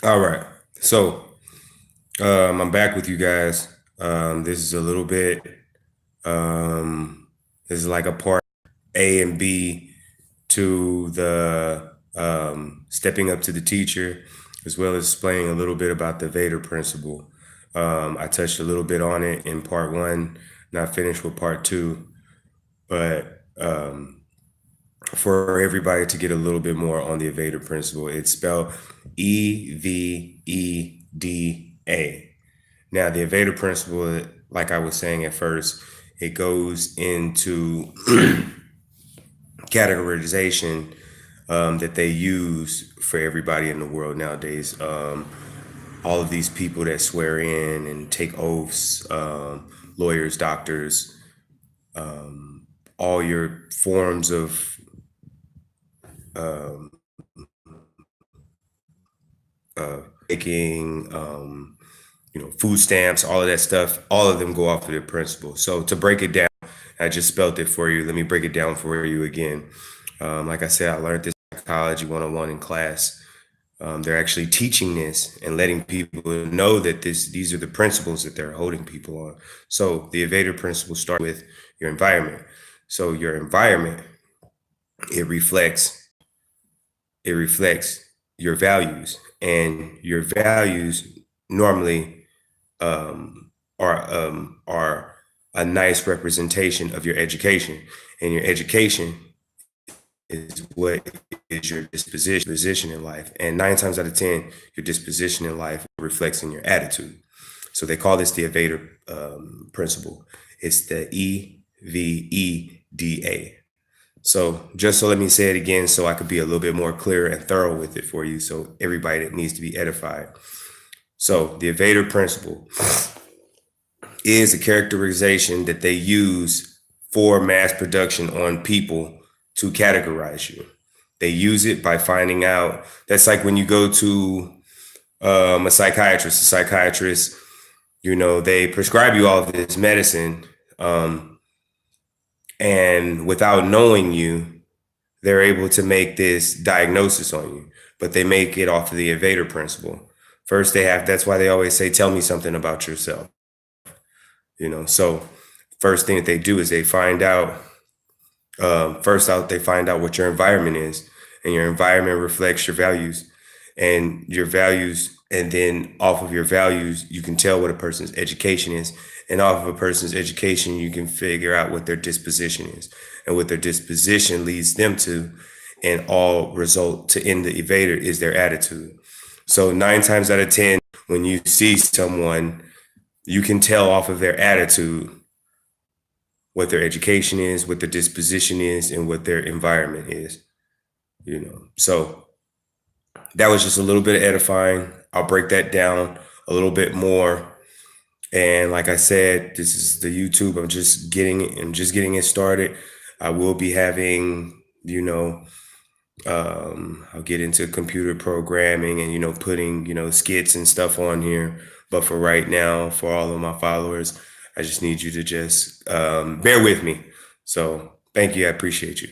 All right. So I'm back with you guys. This is a little bit, um, this is like a part A and B to the stepping up to the teacher, as well as explaining a little bit about the Vader principle. I touched a little bit on it in part one, not finished with part two, but for everybody to get a little bit more on the E.V.E.D.A principle, it's spelled E.V.E.D.A. Now, the E.V.E.D.A principle, like I was saying at first, it goes into categorization that they use for everybody in the world nowadays. All of these people that swear in and take oaths, lawyers, doctors, all your forms of making, food stamps, all of that stuff, all of them go off of their principle. So to break it down, I just spelled it for you. Let me break it down for you again. Like I said, I learned this psychology 101 in class. They're actually teaching this and letting people know that these are the principles that they're holding people on. So the E.V.E.D.A principle starts with your environment. So your environment, it reflects it reflects your values, and your values normally are a nice representation of your education, and your education is what is your disposition in life. And 9 times out of 10, your disposition in life reflects in your attitude. So they call this the E.V.E.D.A principle. It's the E.V.E.D.A. So let me say it again so I could be a little bit more clear and thorough with it for you, so everybody that needs to be edified. So the E.V.E.D.A principle is a characterization that they use for mass production on people to categorize you. They use it by finding out. That's like when you go to a psychiatrist. A psychiatrist, they prescribe you all of this medicine, and without knowing you, they're able to make this diagnosis on you, but they make it off of the E.V.E.D.A principle. First, that's why they always say, tell me something about yourself. So first thing that they do is they find out, they find out what your environment is, and your environment reflects your values, and then off of your values, you can tell what a person's education is. And off of a person's education, you can figure out what their disposition is, and what their disposition leads them to, and all result to end the E.V.E.D.A is their attitude. So 9 times out of 10, when you see someone, you can tell off of their attitude what their education is, what their disposition is, and what their environment is. So that was just a little bit of edifying. I'll break that down a little bit more. And like I said, this is the YouTube. I'm just getting it started. I will be having, I'll get into computer programming and, putting, skits and stuff on here. But for right now, for all of my followers, I just need you to just bear with me. So thank you. I appreciate you.